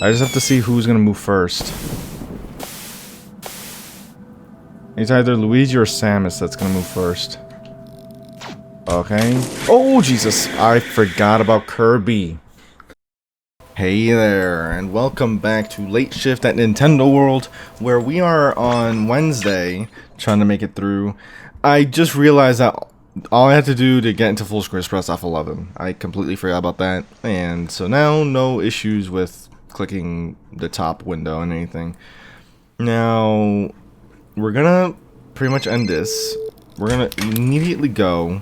I just have to see who's gonna move first. It's either Luigi or Samus that's gonna move first. Okay. Oh, Jesus. I forgot about Kirby. Hey there, and welcome back to Lateshift at Nintendo World, where we are on Wednesday, trying to make it through. I just realized that all I had to do to get into full screen is press F11. I completely forgot about that, and so now no issues with clicking the top window and anything. Now, we're gonna pretty much end this. We're gonna immediately go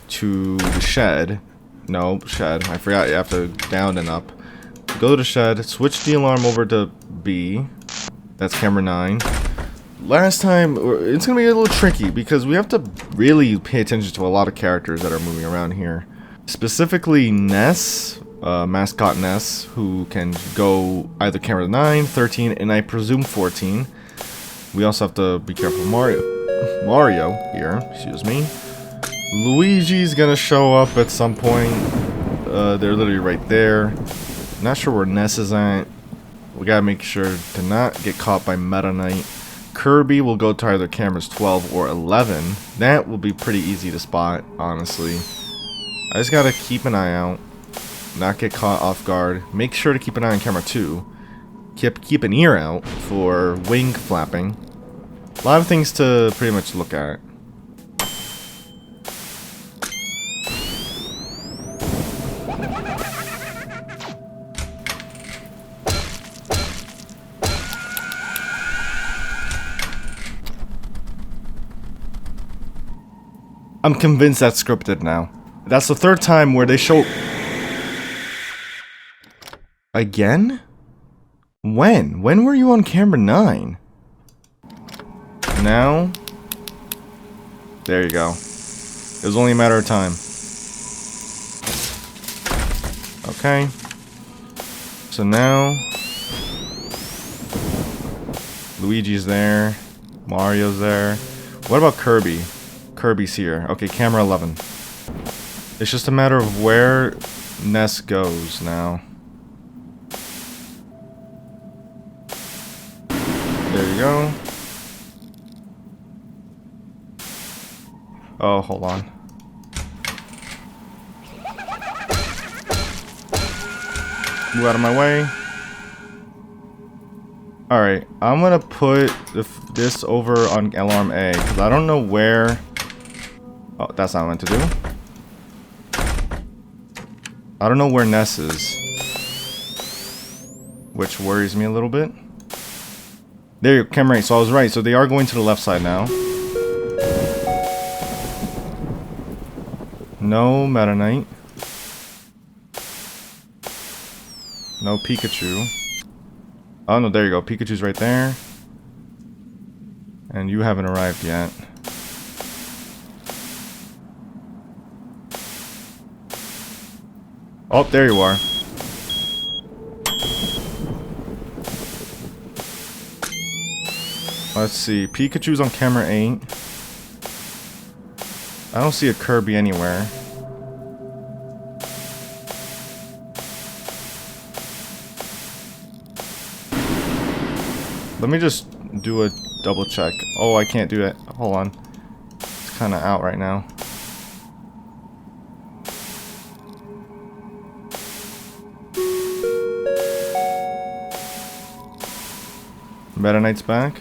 to the shed. No, shed. I forgot you have to down and up. Go to the shed, switch the alarm over to B. That's camera 9. Last time, it's going to be a little tricky because we have to really pay attention to a lot of characters that are moving around here. Specifically Ness, mascot Ness, who can go either camera 9, 13, and I presume 14. We also have to be careful. Mario here, excuse me. Luigi's gonna show up at some point. They're literally right there. Not sure where Ness is at. We gotta make sure to not get caught by Meta Knight. Kirby will go to either cameras 12 or 11. That will be pretty easy to spot, honestly. I just gotta keep an eye out. Not get caught off guard. Make sure to keep an eye on camera 2. Keep an ear out for wing flapping. A lot of things to pretty much look at. I'm convinced that's scripted now. That's the third time where they show... Again? When? When were you on camera 9? Now? There you go. It was only a matter of time. Okay. So now... Luigi's there. Mario's there. What about Kirby? Kirby's here. Okay, camera 11. It's just a matter of where Ness goes now. There you go. Oh, hold on. Move out of my way. Alright, I'm gonna put this over on alarm A, because I don't know where... Oh, that's not what I meant to do. I don't know where Ness is, which worries me a little bit. There you go, camera 8. So I was right. So they are going to the left side now. No Meta Knight. No Pikachu. Oh no, there you go. Pikachu's right there. And you haven't arrived yet. Oh, there you are. Let's see. Pikachu's on camera 8. I don't see a Kirby anywhere. Let me just do a double check. Oh, I can't do it. Hold on. It's kind of out right now. Meta Knight's back.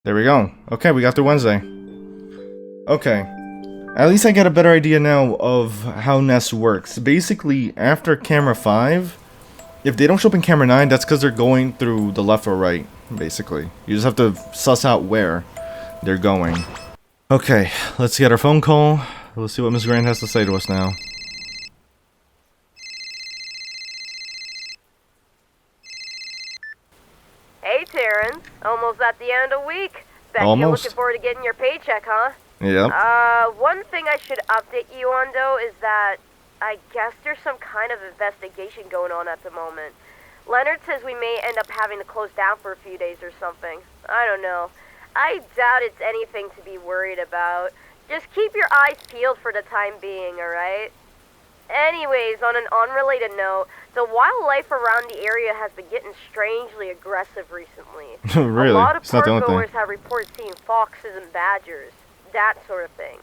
There we go. Okay, we got through Wednesday. Okay. At least I get a better idea now of how Ness works. Basically, after camera 5, if they don't show up in camera 9, that's because they're going through the left or right, basically. You just have to suss out where they're going. Okay, let's get our phone call. Let's see what Ms. Grant has to say to us now. Hey, Terrence. Almost at the end of the week. Bet Almost. you're looking forward to getting your paycheck, huh? Yep. One thing I should update you on, though, is that I guess there's some kind of investigation going on at the moment. Leonard says we may end up having to close down for a few days or something. I don't know. I doubt it's anything to be worried about. Just keep your eyes peeled for the time being, alright? Anyways, on an unrelated note, the wildlife around the area has been getting strangely aggressive recently. Really? A lot of It's not the only park goers thing. have reported seeing foxes and badgers, that sort of thing.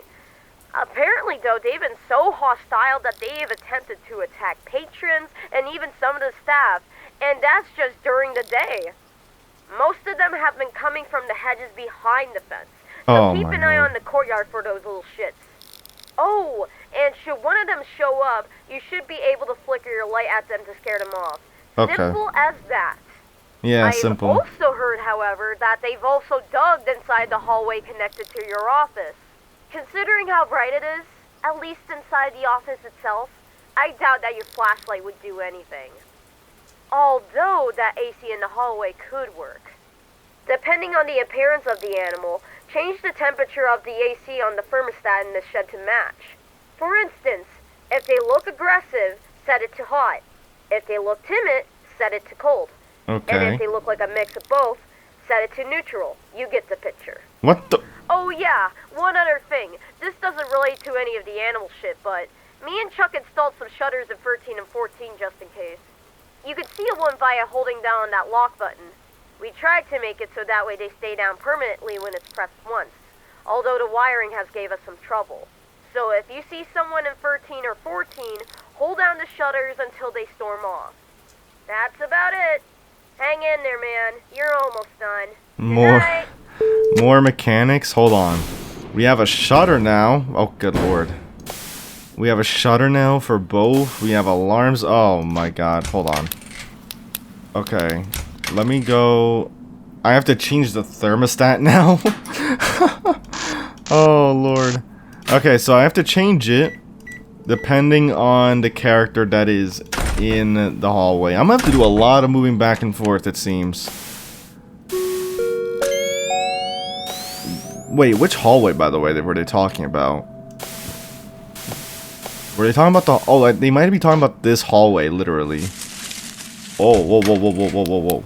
Apparently, though, they've been so hostile that they have attempted to attack patrons and even some of the staff, and that's just during the day. Most of them have been coming from the hedges behind the fence, so Oh keep my an eye lord. on the courtyard for those little shits. Oh, and should one of them show up, you should be able to flicker your light at them to scare them off. Okay. Simple as that. Yeah, I've simple. also heard, however, that they've also dug inside the hallway connected to your office. Considering how bright it is, at least inside the office itself, I doubt that your flashlight would do anything. Although that AC in the hallway could work. Depending on the appearance of the animal, change the temperature of the AC on the thermostat in the shed to match. For instance, if they look aggressive, set it to hot. If they look timid, set it to cold. And Okay. if they look like a mix of both, set it to neutral. You get the picture. What the? Oh yeah, one other thing. This doesn't relate to any of the animal shit, but me and Chuck installed some shutters in 13 and 14 just in case. You could seal one via holding down that lock button. We tried to make it so that way they stay down permanently when it's pressed once, although the wiring has gave us some trouble. So if you see someone in 13 or 14, hold down the shutters until they storm off. That's about it. Hang in there, man. You're almost done. Good More, night. more mechanics. Hold on. We have a shutter now. Oh, good lord. We have a shutter now for both. We have alarms. Oh my god. Hold on. Okay. Let me go. I have to change the thermostat now. Oh lord. Okay, so I have to change it depending on the character that is in the hallway. I'm gonna have to do a lot of moving back and forth, it seems. Wait, which hallway, by the way, were they talking about? Were they talking about the... Oh, they might be talking about this hallway, literally. Oh, whoa, whoa, whoa, whoa, whoa, whoa, whoa.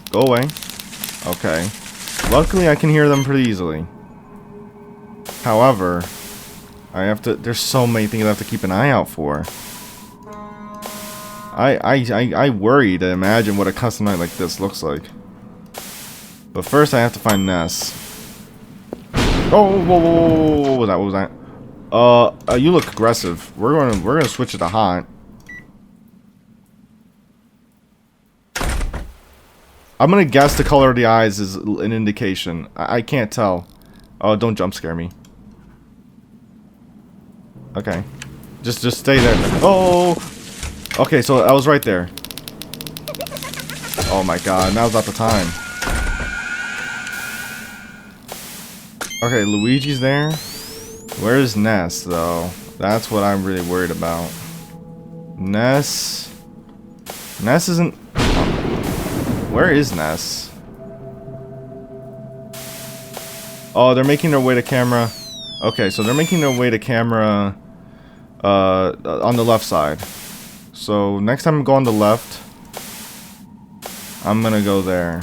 Go away. Okay. Luckily, I can hear them pretty easily. However, I have to... There's so many things I have to keep an eye out for. I worry to imagine what a custom night like this looks like. But first, I have to find Ness. Oh, whoa, whoa, whoa, what was that? What was that? You look aggressive. We're gonna switch it to hot. I'm gonna guess the color of the eyes is an indication. I can't tell. Oh, don't jump scare me. Okay, just stay there. Oh, okay. So I was right there. Oh my god, now's not the time. Okay, Luigi's there. Where's Ness, though? That's what I'm really worried about. Ness isn't... Where is Ness? Oh, they're making their way to camera. Okay, so they're making their way to camera on the left side. So next time I go on the left, I'm gonna go there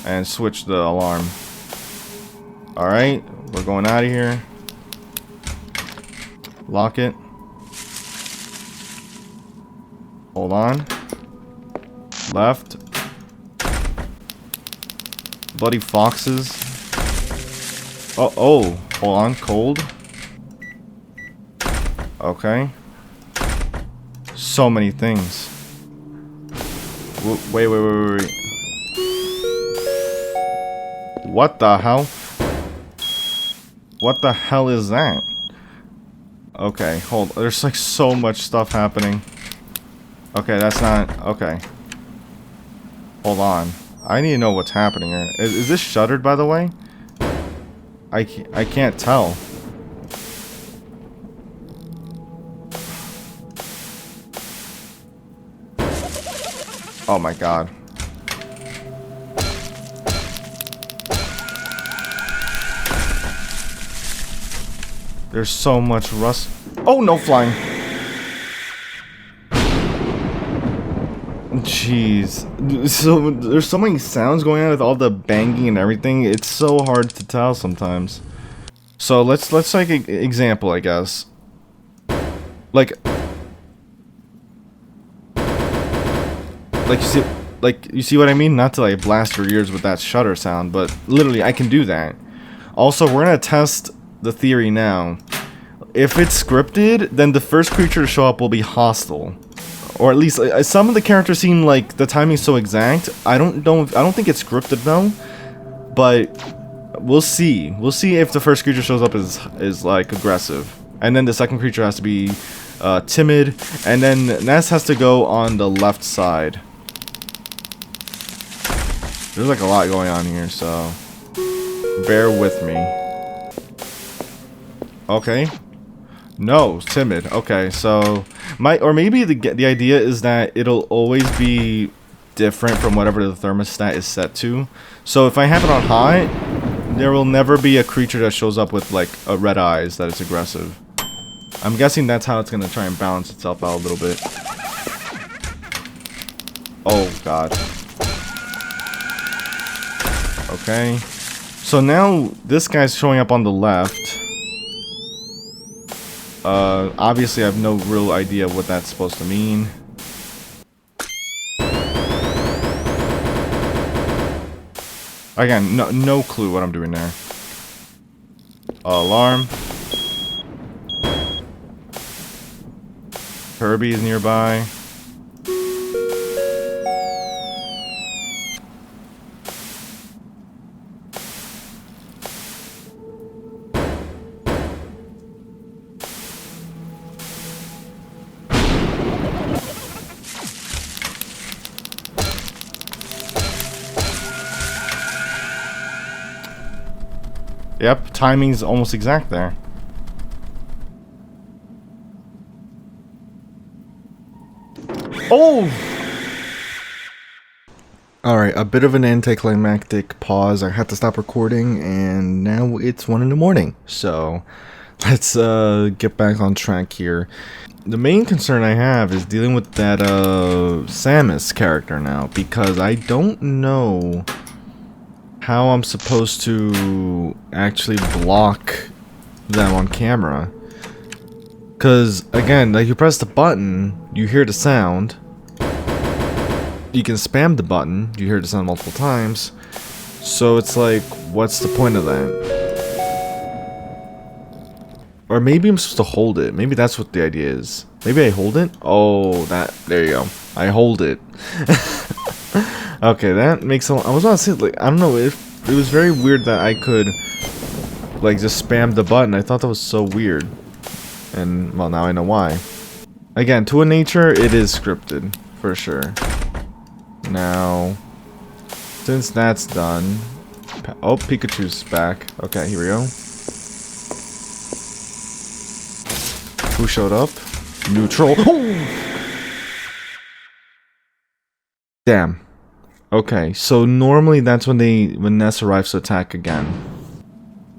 and switch the alarm. Alright, we're going out of here. Lock it. Hold on. Left. Bloody foxes. Oh, hold on. Cold. Okay. So many things. Wait. What the hell? What the hell is that? Okay, hold. There's like so much stuff happening. Okay, that's not... Okay. Hold on. I need to know what's happening here. Is this shuttered, by the way? I can't tell. Oh my god. There's so much rust. Oh, no flying. Jeez. So there's so many sounds going on with all the banging and everything. It's so hard to tell sometimes. So let's take an example, I guess. Like you see what I mean? Not to like blast your ears with that shutter sound, but literally I can do that. Also, we're gonna test the theory now. If it's scripted, then the first creature to show up will be hostile. Or at least some of the characters seem like the timing's so exact. I don't think it's scripted though. But we'll see. We'll see if the first creature shows up is like aggressive. And then the second creature has to be timid, and then Ness has to go on the left side. There's like a lot going on here, so bear with me. Okay. No, timid. Okay, so maybe the idea is that it'll always be different from whatever the thermostat is set to. So if I have it on high, there will never be a creature that shows up with like a red eyes that is aggressive. I'm guessing that's how it's gonna try and balance itself out a little bit. Oh god. Okay. So now this guy's showing up on the left. Obviously I have no real idea what that's supposed to mean. Again, no clue what I'm doing there. Alarm. Kirby is nearby. Yep, timing's almost exact there. Oh! Alright, a bit of an anticlimactic pause. I had to stop recording, and now it's 1 in the morning. So, let's get back on track here. The main concern I have is dealing with that Samus character now, because I don't know how I'm supposed to actually block them on camera. Because, again, like you press the button, you hear the sound. You can spam the button, you hear the sound multiple times. So it's like, what's the point of that? Or maybe I'm supposed to hold it. Maybe that's what the idea is. Maybe I hold it? Oh, there you go. I hold it. Okay, that makes a lot. I was about to say, like, I don't know, it was very weird that I could, like, just spam the button. I thought that was so weird. And, well, now I know why. Again, to a nature, it is scripted, for sure. Now, since that's done... Oh, Pikachu's back. Okay, here we go. Who showed up? Neutral. Damn. Okay, so normally that's when Ness arrives to attack again.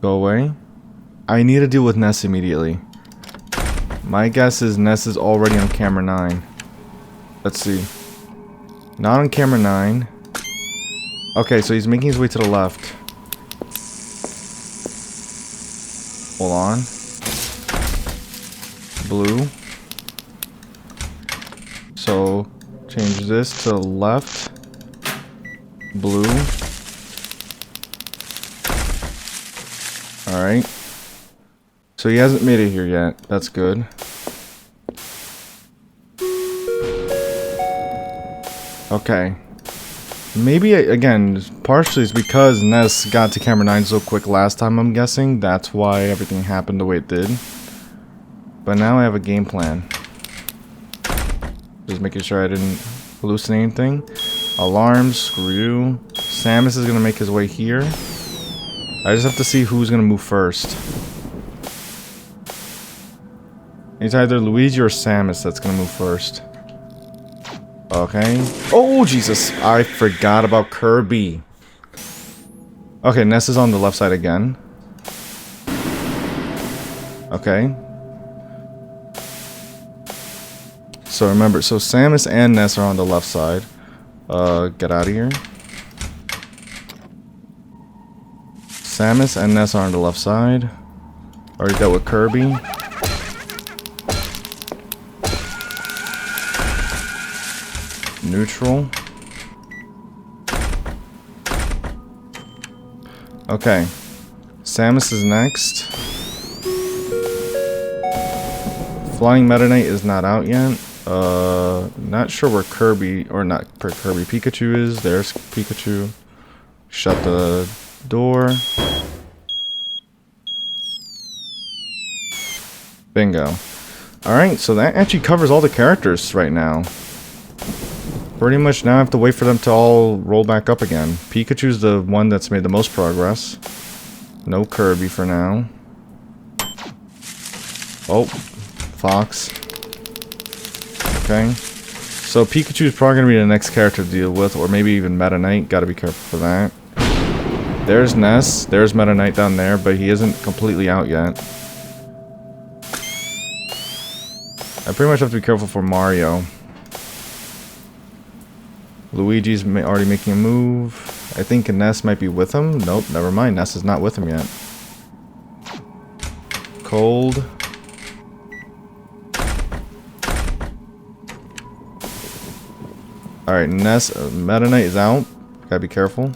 Go away. I need to deal with Ness immediately. My guess is Ness is already on camera 9. Let's see. Not on camera 9. Okay, so he's making his way to the left. Hold on. Blue. So, change this to left. Blue. Alright. So he hasn't made it here yet. That's good. Okay. Maybe, again, partially it's because Ness got to camera 9 so quick last time, I'm guessing. That's why everything happened the way it did. But now I have a game plan. Just making sure I didn't hallucinate anything. Alarms, screw you. Samus is going to make his way here. I just have to see who's going to move first. It's either Luigi or Samus that's going to move first. Okay. Oh, Jesus. I forgot about Kirby. Okay, Ness is on the left side again. Okay. So remember, so Samus and Ness are on the left side. Get out of here. Samus and Ness are on the left side. Already dealt with Kirby. Neutral. Okay. Samus is next. Flying Meta Knight is not out yet. Not sure where Kirby, or not Kirby, Pikachu is. There's Pikachu. Shut the door. Bingo. Alright, so that actually covers all the characters right now. Pretty much now I have to wait for them to all roll back up again. Pikachu's the one that's made the most progress. No Kirby for now. Oh, Fox. Okay. So Pikachu's probably going to be the next character to deal with, or maybe even Meta Knight. Gotta be careful for that. There's Ness. There's Meta Knight down there, but he isn't completely out yet. I pretty much have to be careful for Mario. Luigi's already making a move. I think Ness might be with him. Nope, never mind. Ness is not with him yet. Cold. Alright, Ness, Meta Knight is out. Gotta be careful.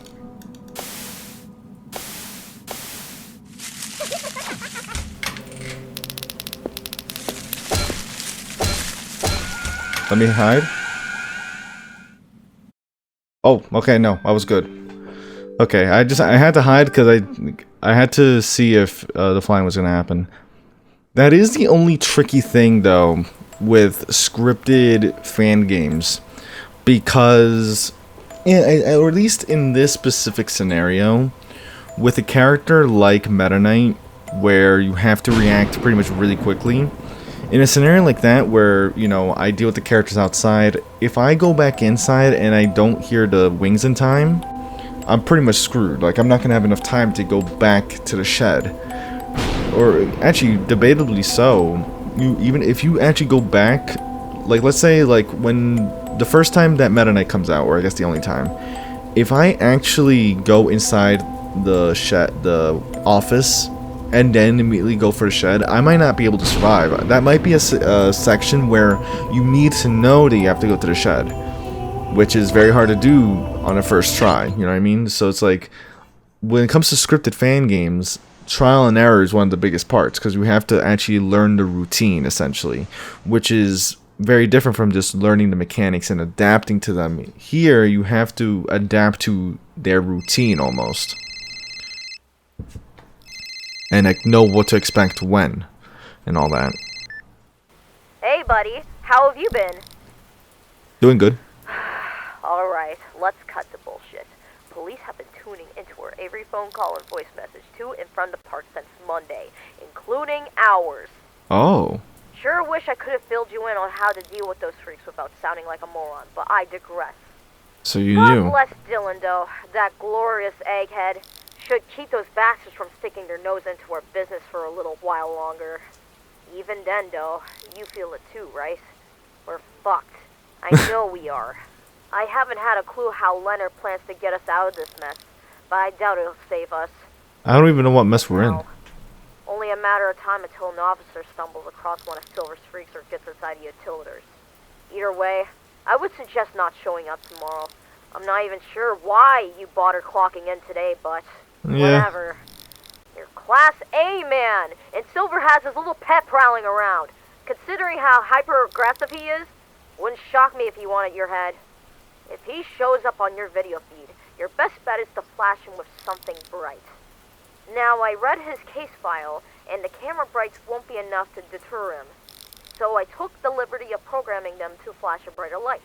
Let me hide. Oh, okay, no, I was good. Okay, I had to hide because I had to see if the flying was gonna happen. That is the only tricky thing though with scripted fan games, because, or at least in this specific scenario, with a character like Meta Knight, where you have to react pretty much really quickly. In a scenario like that where, you know, I deal with the characters outside, if I go back inside and I don't hear the wings in time, I'm pretty much screwed. Like, I'm not going to have enough time to go back to the shed. Or, actually, debatably so, even if you actually go back, like, let's say, like, when the first time that Meta Knight comes out, or I guess the only time, if I actually go inside the shed, the office, and then immediately go for the shed, I might not be able to survive. That might be a section where you need to know that you have to go to the shed, which is very hard to do on a first try, you know what I mean? So it's like, when it comes to scripted fan games, trial and error is one of the biggest parts, because you have to actually learn the routine, essentially, which is very different from just learning the mechanics and adapting to them. Here, you have to adapt to their routine, almost. And like know what to expect when, and all that. Hey, buddy. How have you been? Doing good. Alright, let's cut the bullshit. Police have been tuning into her every phone call and voice message to and from the park since Monday, including ours. Oh. Sure wish I could have filled you in on how to deal with those freaks without sounding like a moron, but I digress. So you God knew. bless Dylan, though. That glorious egghead. Should keep those bastards from sticking their nose into our business for a little while longer. Even then, though, you feel it too, right? We're fucked. I know we are. I haven't had a clue how Leonard plans to get us out of this mess, but I doubt it'll save us. I don't even know what mess we're in. No. Only a matter of time until an officer stumbles across one of Silver's freaks or gets inside the utilitors. Either way, I would suggest not showing up tomorrow. I'm not even sure why you bother clocking in today, but whatever. You're Class A, man, and Silver has his little pet prowling around. Considering how hyper-aggressive he is, wouldn't shock me if he wanted your head. If he shows up on your video feed, your best bet is to flash him with something bright. Now, I read his case file, and the camera brights won't be enough to deter him. So I took the liberty of programming them to flash a brighter light.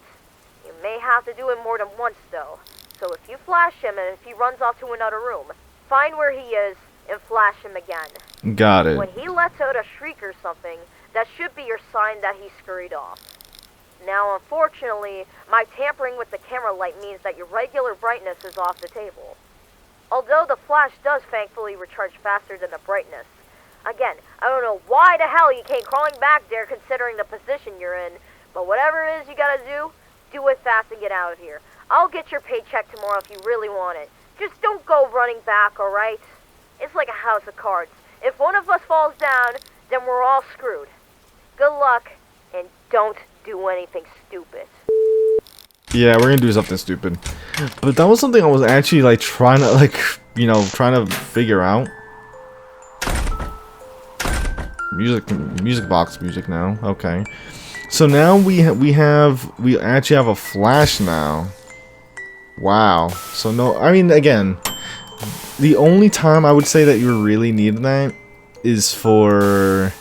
You may have to do it more than once, though. So if you flash him and if he runs off to another room, find where he is and flash him again. Got it. When he lets out a shriek or something, that should be your sign that he scurried off. Now, unfortunately, my tampering with the camera light means that your regular brightness is off the table. Although the flash does thankfully recharge faster than the brightness. Again, I don't know why the hell you came crawling back there considering the position you're in, But whatever it is you gotta do it fast and get out of here. I'll get your paycheck tomorrow if you really want it. Just don't go running back, alright? It's like a house of cards. If one of us falls down, then we're all screwed. Good luck, and don't do anything stupid. Yeah, we're gonna do something stupid. But that was something I was actually like trying to trying to figure out. Music box music now. Okay. So now we actually have a flash now. Wow. So no, I mean, again, the only time I would say that you really need that is for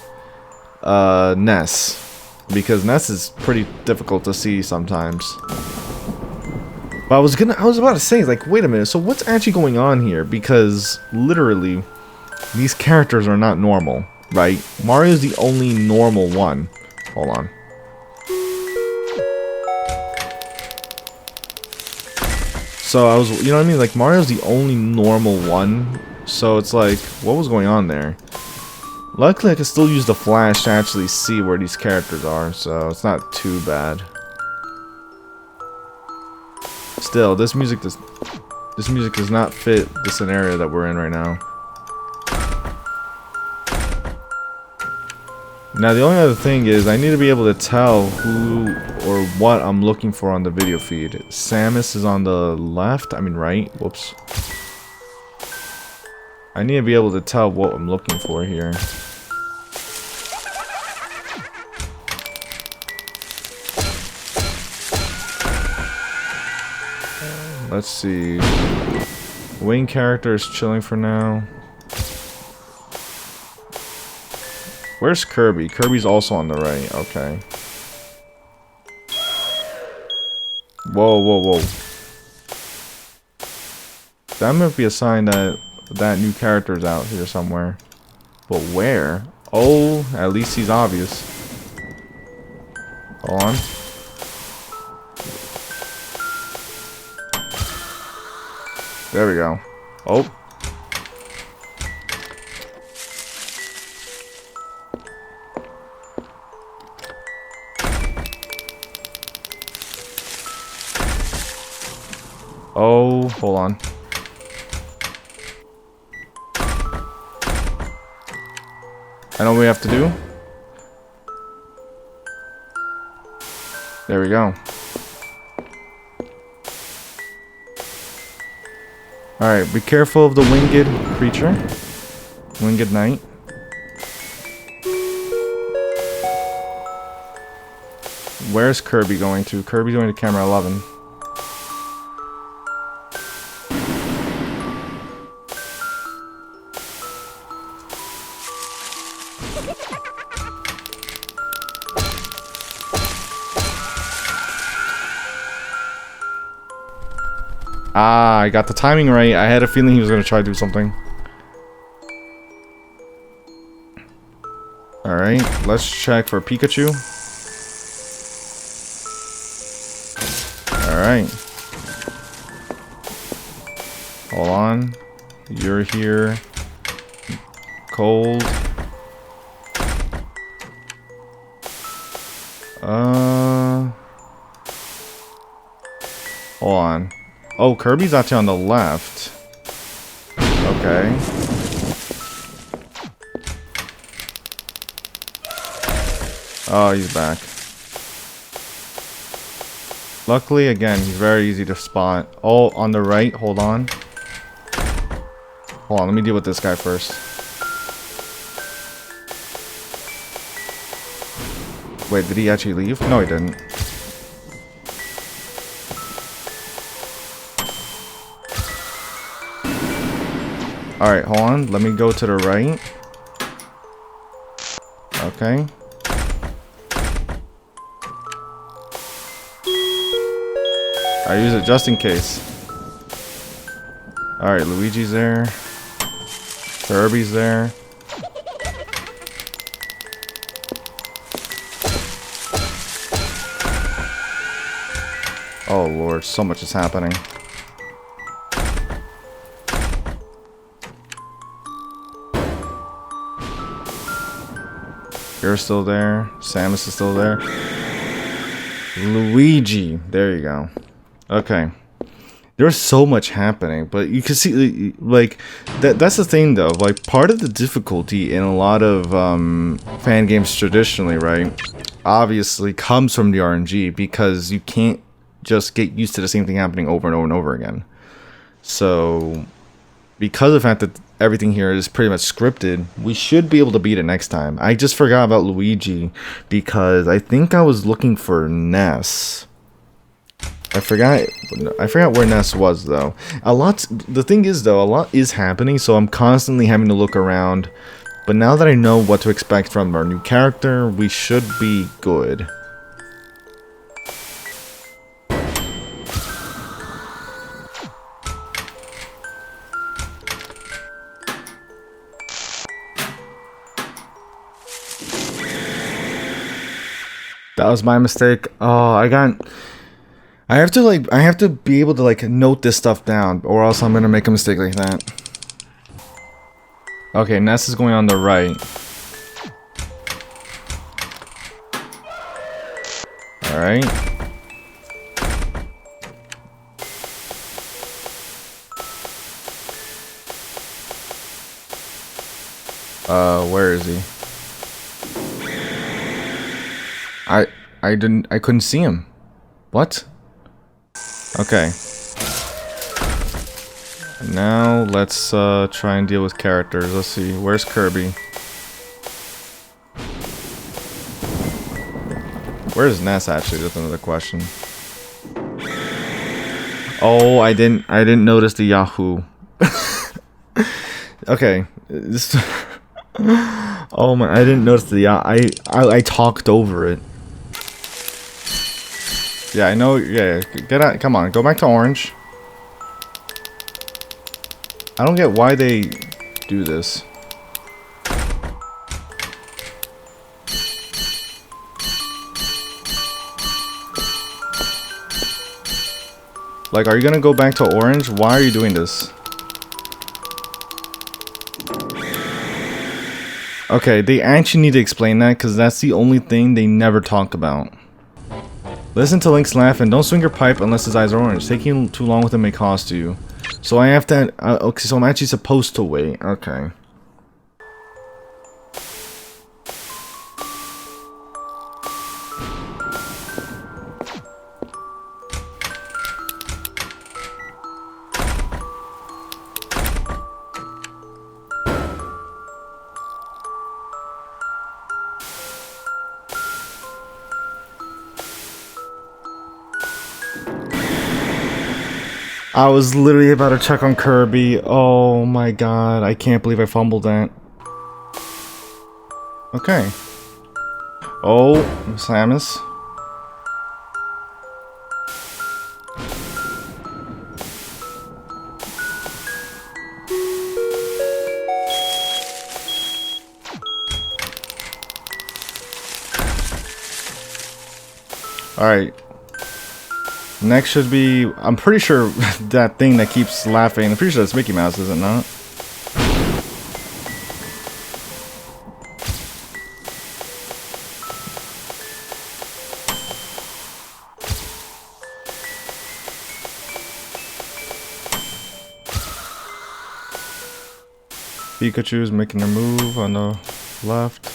Ness, because Ness is pretty difficult to see sometimes. But I was about to say, like, wait a minute, so what's actually going on here? Because literally these characters are not normal, right? Mario's the only normal one. Hold on. So I was, you know what I mean? Like, Mario's the only normal one. So it's like, what was going on there? Luckily, I can still use the flash to actually see where these characters are, so it's not too bad. Still, this music does not fit the scenario that we're in right now. Now, the only other thing is I need to be able to tell who or what I'm looking for on the video feed. Samus is on the left. I mean right. Whoops. I need to be able to tell what I'm looking for here. Let's see. Wing character is chilling for now. Where's Kirby? Kirby's also on the right. Okay. Whoa, whoa, whoa. That might be a sign that that new character's out here somewhere. But where? Oh, at least he's obvious. Hold on. There we go. Oh. Oh, hold on. I know what we have to do. There we go. Alright, be careful of the winged creature. Winged knight. Where's Kirby going to? Kirby's going to camera 11. Ah, I got the timing right. I had a feeling he was going to try to do something. Alright, let's check for Pikachu. Alright. Hold on. You're here. Cold. Hold on. Oh, Kirby's actually on the left. Okay. Oh, he's back. Luckily, again, he's very easy to spot. Oh, on the right. Hold on. Hold on, let me deal with this guy first. Wait, did he actually leave? No, he didn't. Alright, hold on. Let me go to the right. Okay. I use it just in case. Alright, Luigi's there. Kirby's there. Oh lord, so much is happening. You're still there. Samus is still there. Luigi. There you go. Okay. There's so much happening, but you can see, like, that's the thing, though. Like, part of the difficulty in a lot of fan games traditionally, right, obviously comes from the RNG, because you can't just get used to the same thing happening over and over and over again. So, because of the fact that everything here is pretty much scripted, we should be able to beat it next time. I just forgot about Luigi, because I think I was looking for Ness. I forgot where Ness was, though. The thing is, though, a lot is happening, so I'm constantly having to look around. But now that I know what to expect from our new character, we should be good. That was my mistake. Oh, I have to be able to, like, note this stuff down, or else I'm gonna make a mistake like that. Okay, Ness is going on the right. Alright. Where is he? I couldn't see him. What? Okay. Now let's try and deal with characters. Let's see. Where's Kirby? Where's Ness, actually? That's another question. Oh, I didn't notice the Yahoo. Okay. This Oh my, I didn't notice the I talked over it. Yeah, I know. Yeah, get out. Come on, go back to orange. I don't get why they do this. Like, are you gonna go back to orange? Why are you doing this? Okay, they actually need to explain that, because that's the only thing they never talk about. Listen to Link's laugh and don't swing your pipe unless his eyes are orange. Taking too long with him may cost you. So I have to... okay, so I'm actually supposed to wait. Okay. I was literally about to check on Kirby. Oh my god, I can't believe I fumbled that. Okay. Oh, Samus. Alright. Next should be... I'm pretty sure that thing that keeps laughing. I'm pretty sure that's Mickey Mouse, is it not? Pikachu's making a move on the left.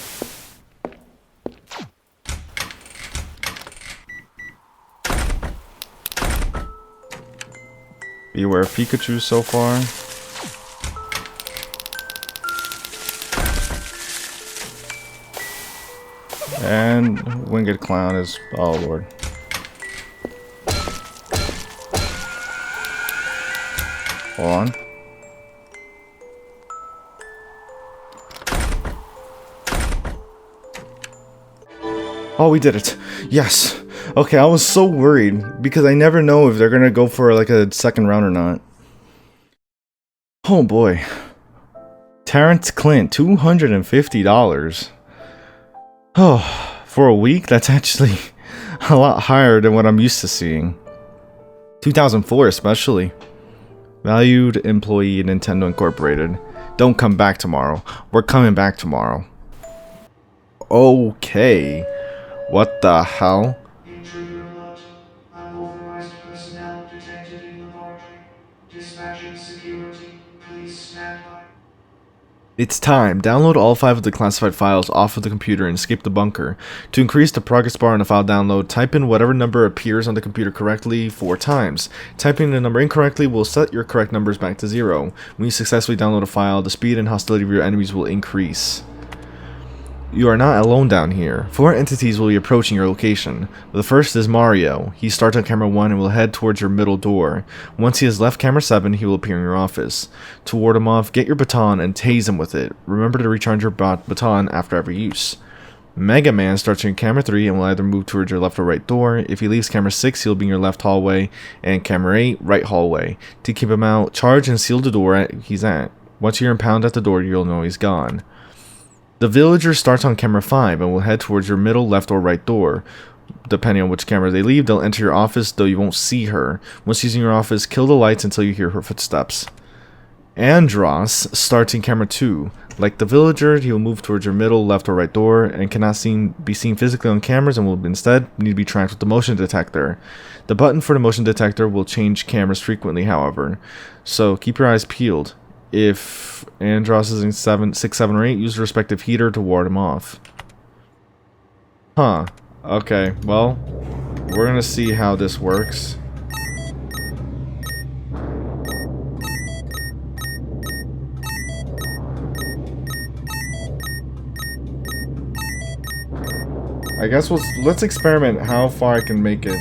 Beware of Pikachu so far. And Winged Clown is... oh lord. Hold on. Oh, we did it. Yes. Okay, I was so worried because I never know if they're gonna go for like a second round or not. Oh boy. Terrence Clint, $250. Oh, for a week? That's actually a lot higher than what I'm used to seeing. 2004 especially. Valued employee, Nintendo Incorporated. Don't come back tomorrow. We're coming back tomorrow. Okay. What the hell? detected in laboratory. Dispatching security. Please stand by. It's time. Download all 5 of the classified files off of the computer and escape the bunker. To increase the progress bar on the file download, type in whatever number appears on the computer correctly 4 times. Typing the number incorrectly will set your correct numbers back to 0. When you successfully download a file, the speed and hostility of your enemies will increase. You are not alone down here. 4 entities will be approaching your location. The first is Mario. He starts on camera 1 and will head towards your middle door. Once he has left camera 7, he will appear in your office. To ward him off, get your baton and tase him with it. Remember to recharge your baton after every use. Mega Man starts in camera 3 and will either move towards your left or right door. If he leaves camera 6, he'll be in your left hallway, and camera 8, right hallway. To keep him out, charge and seal the door he's at. Once you're impounded at the door, you'll know he's gone. The villager starts on camera 5 and will head towards your middle, left, or right door. Depending on which camera they leave, they'll enter your office, though you won't see her. Once she's in your office, kill the lights until you hear her footsteps. Andros starts in camera 2. Like the villager, he will move towards your middle, left, or right door, and cannot be seen physically on cameras and will instead need to be tracked with the motion detector. The button for the motion detector will change cameras frequently, however, so keep your eyes peeled. If Andros is in 6, 7, or 8, use the respective heater to ward him off. Huh. Okay, well, we're gonna see how this works. I guess let's experiment how far I can make it.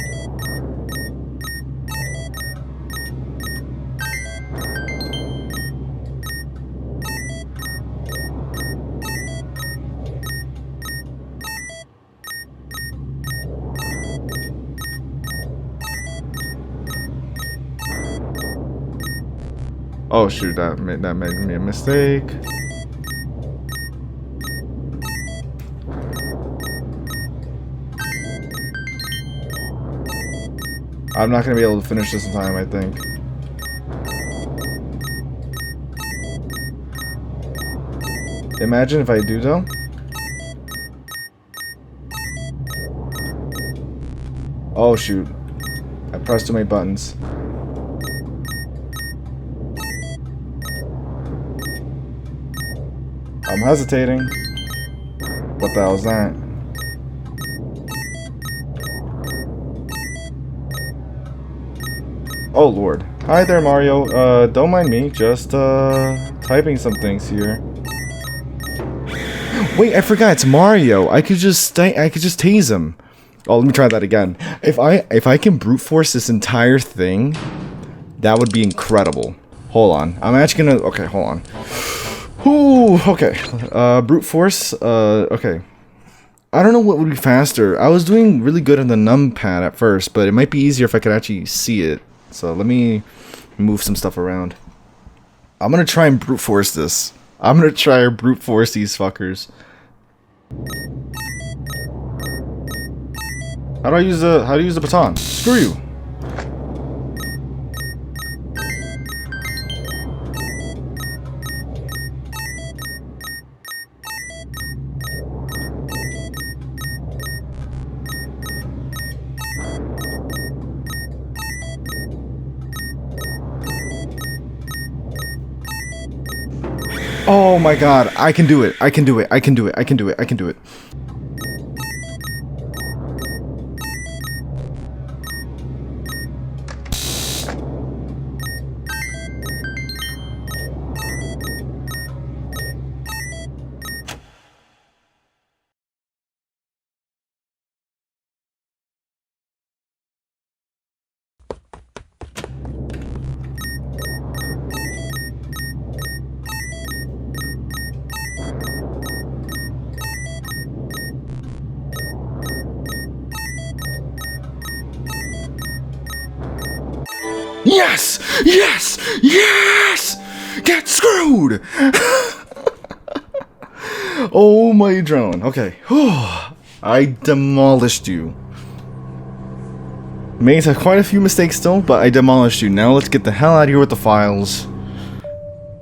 Oh shoot, that made me a mistake. I'm not gonna be able to finish this in time, I think. Imagine if I do though. Oh shoot. I pressed too many buttons. I'm hesitating. What the hell is that? Oh lord. Hi there, Mario. Don't mind me, just typing some things here. Wait, I forgot, it's Mario. I could just tase him. Oh, let me try that again. If I can brute force this entire thing, that would be incredible. Hold on. I'm actually gonna okay, hold on. Ooh, okay. Brute force, okay. I don't know what would be faster. I was doing really good on the numpad at first, but it might be easier if I could actually see it. So let me move some stuff around. I'm gonna try and brute force this. I'm gonna try and brute force these fuckers. How do I use the baton? Screw you. Oh my god, I can do it. I can do it. I can do it. I can do it. I can do it. Yes! Yes! Yes! Get screwed! Oh my adrenaline. Okay. I demolished you. Made quite a few mistakes still, but I demolished you. Now let's get the hell out of here with the files.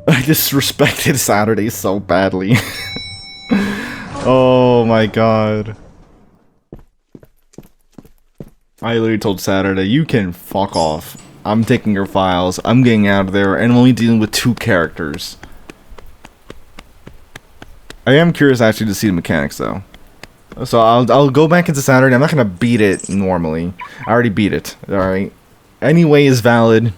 I disrespected Saturday so badly. Oh my god. I literally told Saturday, you can fuck off. I'm taking your files. I'm getting out of there, and I'm only dealing with 2 characters. I am curious actually to see the mechanics though. So I'll go back into Saturday. I'm not gonna beat it normally. I already beat it. All right. Any way is valid.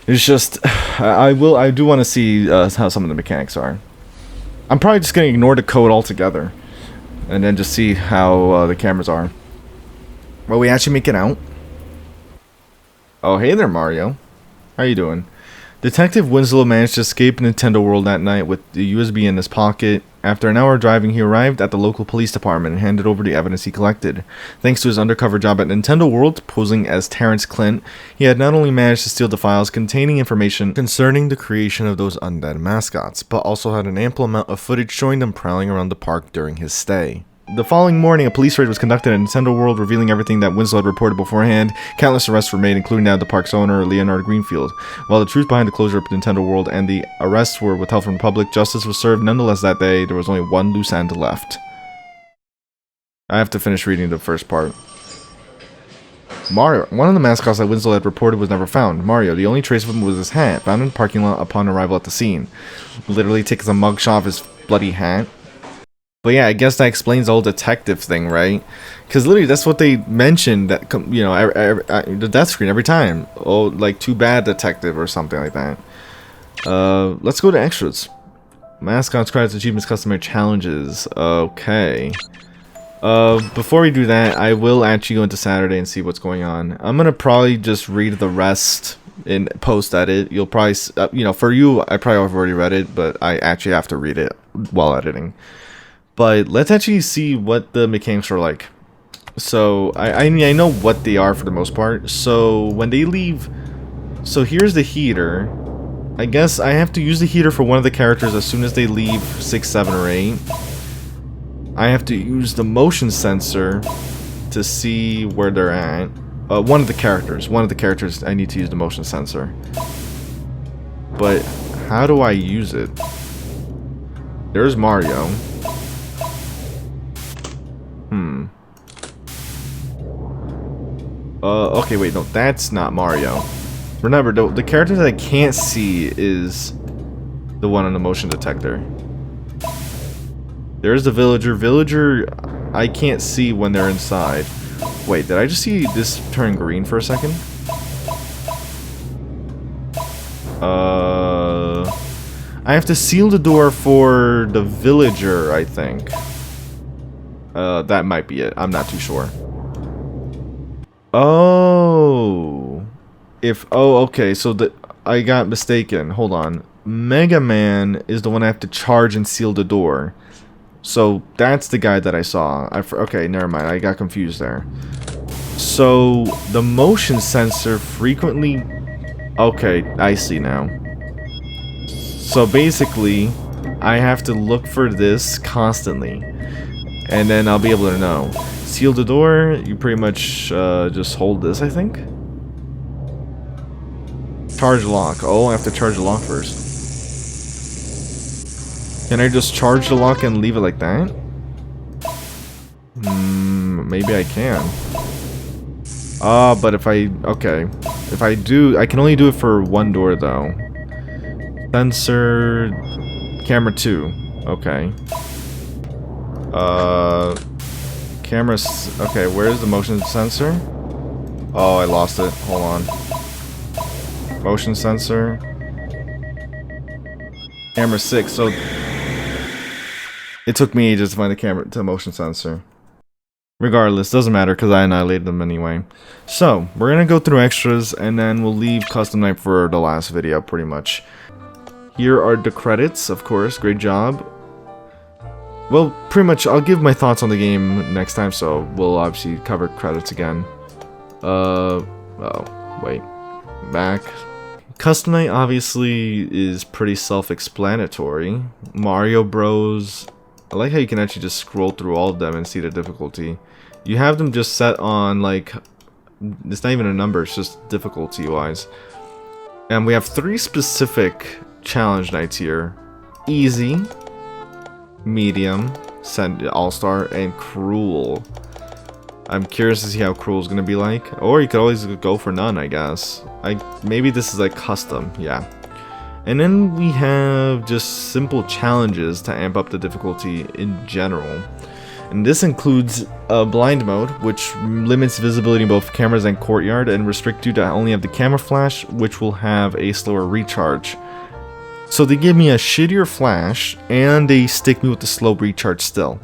It's just I do want to see how some of the mechanics are. I'm probably just gonna ignore the code altogether, and then just see how the cameras are. Well, we actually make it out. Oh, hey there, Mario. How you doing? Detective Winslow managed to escape Nintendo World that night with the USB in his pocket. After an hour driving, he arrived at the local police department and handed over the evidence he collected. Thanks to his undercover job at Nintendo World, posing as Terrence Clint, he had not only managed to steal the files containing information concerning the creation of those undead mascots, but also had an ample amount of footage showing them prowling around the park during his stay. The following morning, a police raid was conducted at Nintendo World, revealing everything that Winslow had reported beforehand. Countless arrests were made, including that of the park's owner, Leonard Greenfield. While the truth behind the closure of Nintendo World and the arrests were withheld from the public, justice was served. Nonetheless, that day, there was only one loose end left. I have to finish reading the first part. Mario, one of the mascots that Winslow had reported was never found. Mario, the only trace of him was his hat, found in the parking lot upon arrival at the scene. Literally takes a mugshot of his bloody hat. But yeah, I guess that explains the whole detective thing, right? Because literally, that's what they mentioned, that, you know, the death screen every time. Oh, like, too bad, detective, or something like that. Let's go to extras. Mascots, credits, achievements, customary challenges. Okay. Before we do that, I will actually go into Saturday and see what's going on. I'm gonna probably just read the rest in post-edit. You'll probably, you know, for you, I probably have already read it, but I actually have to read it while editing. But let's actually see what the mechanics are like. So, I mean, I know what they are for the most part. So, when they leave... So, here's the heater. I guess I have to use the heater for one of the characters as soon as they leave 6, 7, or 8. I have to use the motion sensor to see where they're at. One of the characters, I need to use the motion sensor. But, how do I use it? There's Mario. Okay, wait, no, that's not Mario. Remember, the character that I can't see is the one on the motion detector. There's the villager. Villager, I can't see when they're inside. Wait, did I just see this turn green for a second? I have to seal the door for the villager, I think. That might be it. I'm not too sure. Oh. Okay, so I got mistaken. Hold on. Mega Man is the one I have to charge and seal the door. So that's the guy that I saw. Okay, never mind. I got confused there. So the motion sensor frequently... Okay, I see now. So basically, I have to look for this constantly. And then I'll be able to know. Seal the door, you pretty much just hold this, I think. Charge lock. Oh, I have to charge the lock first. Can I just charge the lock and leave it like that? Maybe I can. But if I... Okay. If I do... I can only do it for one door, though. Sensor... Camera 2. Okay. Camera... Okay, where's the motion sensor? Oh, I lost it. Hold on. Motion sensor. Camera 6, so... It took me ages to find the motion sensor. Regardless, doesn't matter because I annihilated them anyway. So, we're gonna go through extras and then we'll leave custom night for the last video, pretty much. Here are the credits, of course. Great job. Well, pretty much, I'll give my thoughts on the game next time, so we'll obviously cover credits again. Oh, wait. Back. Custom night obviously is pretty self-explanatory. Mario Bros. I like how you can actually just scroll through all of them and see the difficulty. You have them just set on, like, it's not even a number, it's just difficulty-wise. And we have 3 specific challenge nights here. Easy, medium, all-star, and cruel. I'm curious to see how cruel is gonna be like. Or you could always go for none, I guess. Maybe this is like custom, yeah. And then we have just simple challenges to amp up the difficulty in general. And this includes blind mode, which limits visibility in both cameras and courtyard, and restrict you to only have the camera flash, which will have a slower recharge. So they give me a shittier flash, and they stick me with the slow recharge still.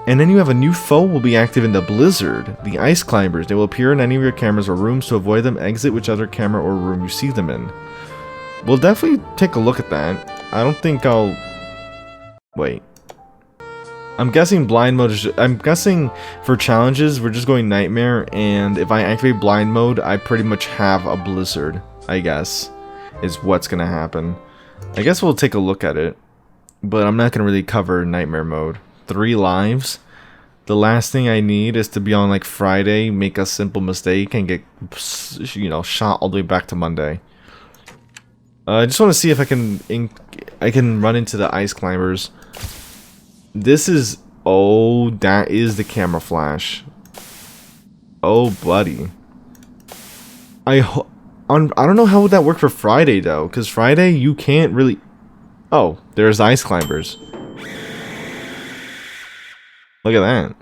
And then you have a new foe will be active in the blizzard, the ice climbers. They will appear in any of your cameras or rooms. To avoid them, exit whichever camera or room you see them in. We'll definitely take a look at that. I don't think I'll... Wait. I'm guessing blind mode is... I'm guessing for challenges, we're just going nightmare, and if I activate blind mode, I pretty much have a blizzard, I guess, is what's gonna happen. I guess we'll take a look at it, but I'm not gonna really cover nightmare mode. 3 lives. The last thing I need is to be on like Friday, make a simple mistake, and get, you know, shot all the way back to Monday. I just want to see if I can run into the ice climbers. This is... Oh, that is the camera flash. Oh, buddy. I don't know how would that work for Friday, though. Because Friday, you can't really... Oh, there's ice climbers. Look at that.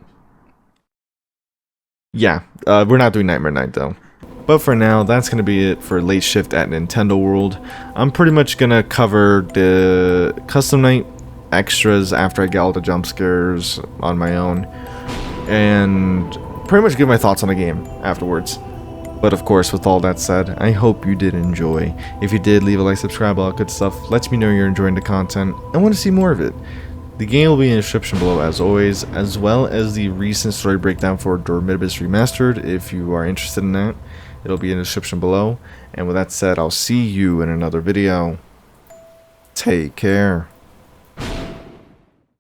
Yeah, we're not doing Nightmare Night, though. But for now, that's going to be it for Lateshift at Nintendo World. I'm pretty much going to cover the custom night extras after I get all the jump scares on my own. And pretty much give my thoughts on the game afterwards. But of course, with all that said, I hope you did enjoy. If you did, leave a like, subscribe, all that good stuff. Let me know you're enjoying the content and want to see more of it. The game will be in the description below as always, as well as the recent story breakdown for Dormitibus Remastered. If you are interested in that, it'll be in the description below. And with that said, I'll see you in another video. Take care.